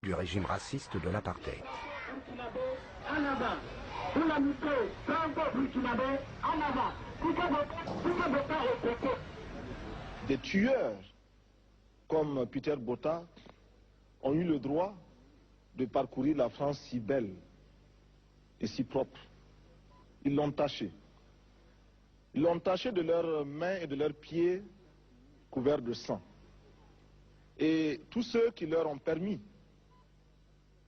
du régime raciste de l'apartheid. Des tueurs comme Peter Botha ont eu le droit de parcourir la France si belle et si propre. Ils l'ont taché. Ils l'ont taché de leurs mains et de leurs pieds couverts de sang. Et tous ceux qui leur ont permis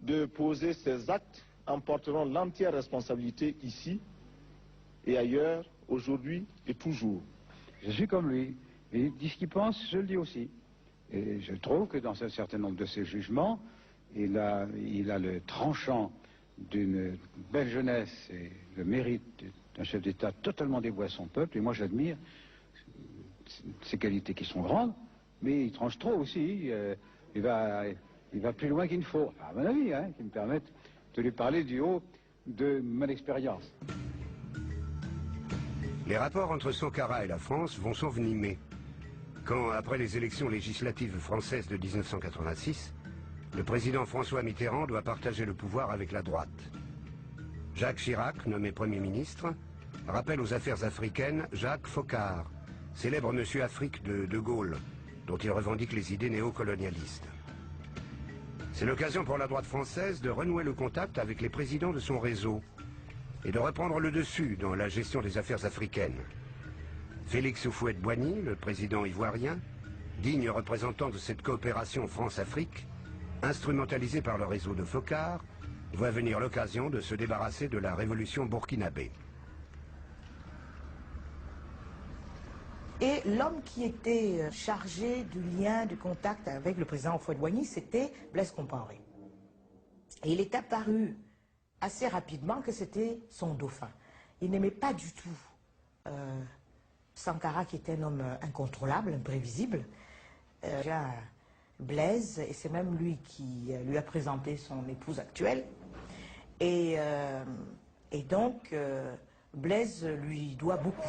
de poser ces actes en porteront l'entière responsabilité ici et ailleurs, aujourd'hui et toujours. Je suis comme lui. Il dit ce qu'il pense, je le dis aussi. Et je trouve que dans un certain nombre de ses jugements, il a le tranchant d'une belle jeunesse et le mérite d'un chef d'État totalement dévoué à son peuple. Et moi, j'admire ses qualités qui sont grandes, mais il tranche trop aussi. Il va plus loin qu'il ne faut, à mon avis, qui me permettent de lui parler du haut de mon expérience. Les rapports entre Sankara et la France vont s'envenimer quand, après les élections législatives françaises de 1986, le président François Mitterrand doit partager le pouvoir avec la droite. Jacques Chirac, nommé Premier ministre, rappelle aux affaires africaines Jacques Foccart, célèbre monsieur Afrique de De Gaulle, dont il revendique les idées néocolonialistes. C'est l'occasion pour la droite française de renouer le contact avec les présidents de son réseau et de reprendre le dessus dans la gestion des affaires africaines. Félix Houphouët-Boigny, le président ivoirien, digne représentant de cette coopération France-Afrique, instrumentalisé par le réseau de Foccart, voit venir l'occasion de se débarrasser de la révolution burkinabé. Et l'homme qui était chargé du lien, du contact avec le président Houphouët-Boigny, c'était Blaise Compaoré. Et il est apparu assez rapidement que c'était son dauphin. Il n'aimait pas du tout Sankara, qui était un homme incontrôlable, imprévisible. Blaise, et c'est même lui qui lui a présenté son épouse actuelle. Et donc, Blaise lui doit beaucoup.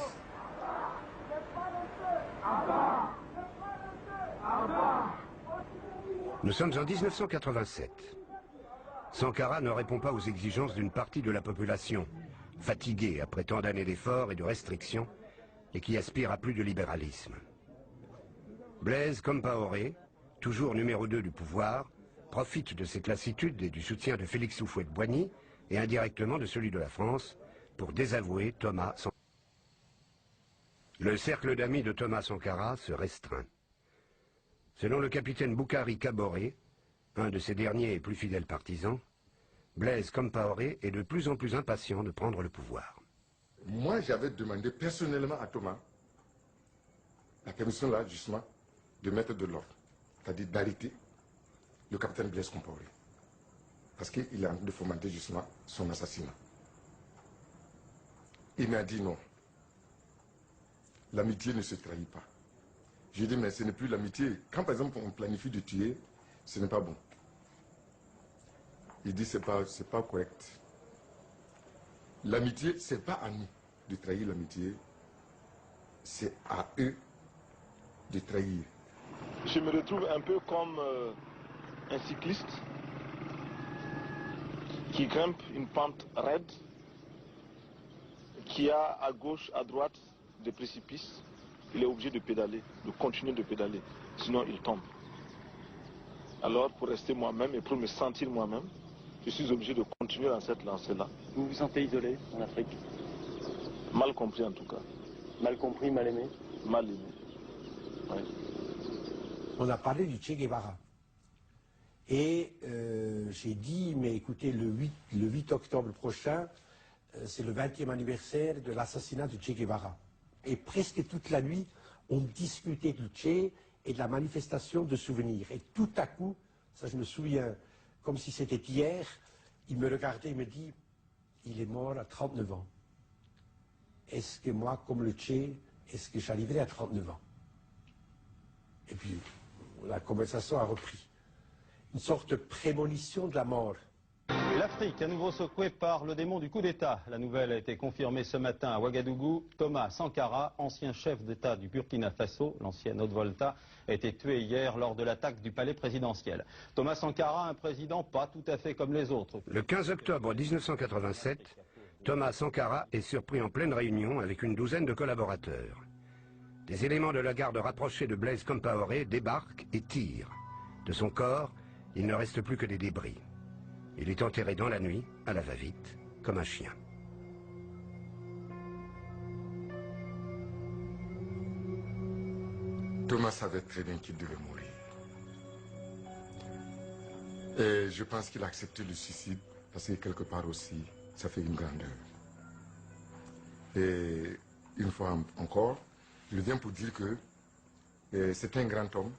Nous sommes en 1987. Sankara ne répond pas aux exigences d'une partie de la population, fatiguée après tant d'années d'efforts et de restrictions, et qui aspire à plus de libéralisme. Blaise Compaoré, toujours numéro 2 du pouvoir, profite de cette lassitude et du soutien de Félix Houphouët-Boigny, et indirectement de celui de la France, pour désavouer Thomas Sankara. Le cercle d'amis de Thomas Sankara se restreint. Selon le capitaine Boukari Kaboré, un de ses derniers et plus fidèles partisans, Blaise Compaoré est de plus en plus impatient de prendre le pouvoir. Moi, j'avais demandé personnellement à Thomas la permission là, justement, de mettre de l'ordre, c'est-à-dire d'arrêter le capitaine Blaise Compaoré, parce qu'il est en train de fomenter justement son assassinat. Il m'a dit non, l'amitié ne se trahit pas. J'ai dit mais ce n'est plus l'amitié. Quand par exemple on planifie de tuer, ce n'est pas bon. Il dit c'est pas correct. L'amitié, c'est pas à nous de trahir l'amitié, c'est à eux de trahir. Je me retrouve un peu comme un cycliste qui grimpe une pente raide, qui a à gauche, à droite des précipices. Il est obligé de pédaler, de continuer de pédaler, sinon il tombe. Alors pour rester moi-même et pour me sentir moi-même, je suis obligé de continuer dans cette lancée-là. Vous vous sentez isolé en Afrique? Mal compris en tout cas. Mal compris, mal aimé? Mal aimé. Ouais. On a parlé du Che Guevara. Et j'ai dit, mais écoutez, le 8 octobre prochain, c'est le 20e anniversaire de l'assassinat de Che Guevara. Et presque toute la nuit, on discutait du Che et de la manifestation de souvenirs. Et tout à coup, ça je me souviens, comme si c'était hier, il me regardait et me dit, il est mort à 39 ans. Est-ce que moi, comme le Che, est-ce que j'arriverai à 39 ans? Et puis, la conversation a repris. Une sorte de prémonition de la mort. L'Afrique, à nouveau secouée par le démon du coup d'État. La nouvelle a été confirmée ce matin à Ouagadougou. Thomas Sankara, ancien chef d'État du Burkina Faso, l'ancienne Haute-Volta, a été tué hier lors de l'attaque du palais présidentiel. Thomas Sankara, un président pas tout à fait comme les autres. Le 15 octobre 1987, Thomas Sankara est surpris en pleine réunion avec une douzaine de collaborateurs. Des éléments de la garde rapprochée de Blaise Compaoré débarquent et tirent. De son corps, il ne reste plus que des débris. Il est enterré dans la nuit, à la va-vite, comme un chien. Thomas savait très bien qu'il devait mourir. Et je pense qu'il a accepté le suicide parce que quelque part aussi, ça fait une grandeur. Et une fois encore, je viens pour dire que c'est un grand homme.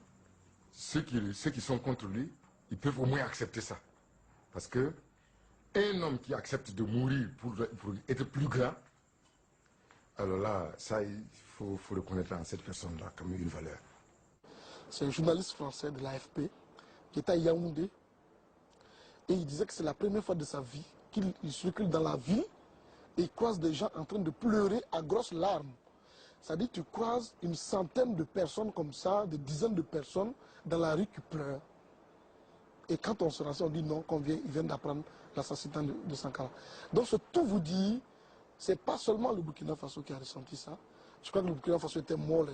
Ceux qui sont contre lui, ils peuvent au moins accepter ça. Parce que un homme qui accepte de mourir pour être plus grand, alors là, ça, il faut reconnaître en cette personne-là comme une valeur. C'est un journaliste français de l'AFP qui était à Yaoundé et il disait que c'est la première fois de sa vie qu'il circule dans la ville et il croise des gens en train de pleurer à grosses larmes. C'est-à-dire que tu croises une centaine de personnes comme ça, des dizaines de personnes dans la rue qui pleurent. Et quand on se renseigne, on dit non, ils viennent d'apprendre l'assassinat de Sankara. Donc tout vous dit, c'est pas seulement le Burkina Faso qui a ressenti ça. Je crois que le Burkina Faso était mort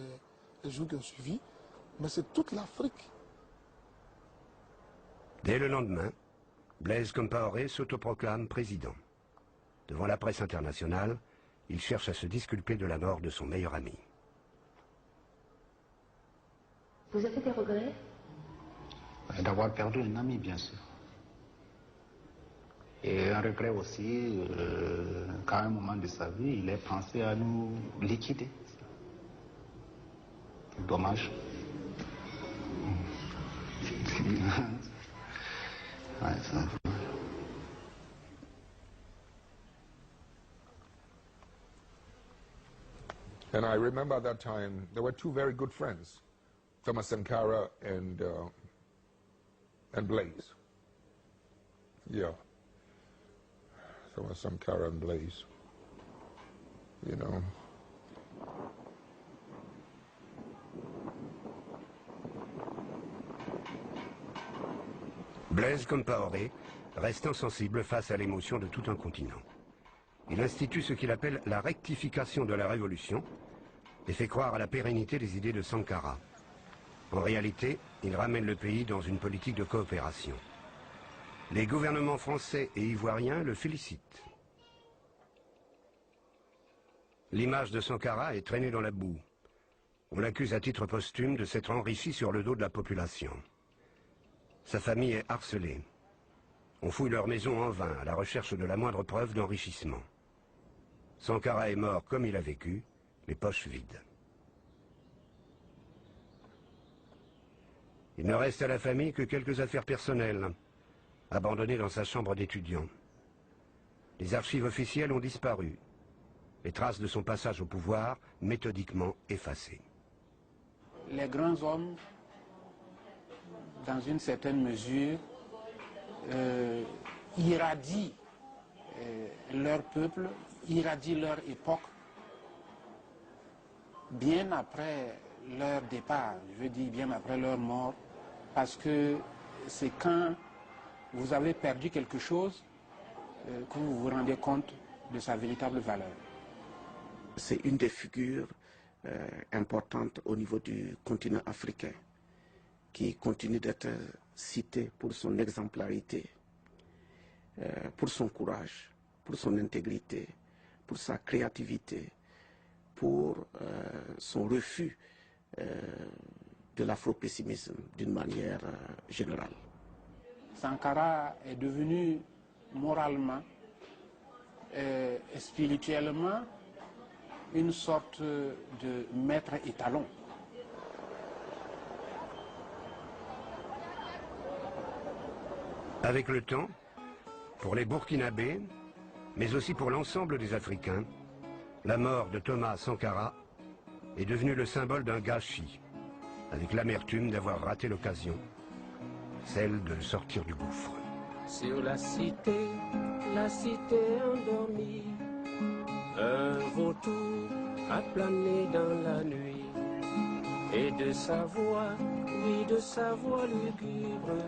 les jours qui ont suivi, mais c'est toute l'Afrique. Dès le lendemain, Blaise Compaoré s'autoproclame président. Devant la presse internationale, il cherche à se disculper de la mort de son meilleur ami. Vous avez des regrets? D'avoir perdu un ami, bien sûr. Et un regret aussi, qu'à un moment de sa vie, il ait pensé à nous liquider. Dommage. Ouais, c'est un peu... And I remember at that time, there were two very good friends, Thomas Sankara and Blaise. Yeah. Thomas Sankara and Blaise. You know. Blaise Compaoré reste insensible face à l'émotion de tout un continent. Il institue ce qu'il appelle la rectification de la révolution et fait croire à la pérennité des idées de Sankara. En réalité, il ramène le pays dans une politique de coopération. Les gouvernements français et ivoiriens le félicitent. L'image de Sankara est traînée dans la boue. On l'accuse à titre posthume de s'être enrichi sur le dos de la population. Sa famille est harcelée. On fouille leur maison en vain à la recherche de la moindre preuve d'enrichissement. Sankara est mort comme il a vécu, les poches vides. Il ne reste à la famille que quelques affaires personnelles, abandonnées dans sa chambre d'étudiant. Les archives officielles ont disparu. Les traces de son passage au pouvoir, méthodiquement effacées. Les grands hommes, dans une certaine mesure, irradient leur peuple, irradient leur époque, bien après leur départ, je veux dire bien après leur mort, parce que c'est quand vous avez perdu quelque chose que vous vous rendez compte de sa véritable valeur. C'est une des figures importantes au niveau du continent africain, qui continue d'être citée pour son exemplarité, pour son courage, pour son intégrité, pour sa créativité, pour son refus de l'afro-pessimisme d'une manière générale. Sankara est devenu moralement et spirituellement une sorte de maître étalon. Avec le temps, pour les Burkinabés, mais aussi pour l'ensemble des Africains, la mort de Thomas Sankara est devenue le symbole d'un gâchis, avec l'amertume d'avoir raté l'occasion, celle de sortir du gouffre. sur la cité endormie. Un vautour a plané dans la nuit, et de sa voix, oui, de sa voix lugubre,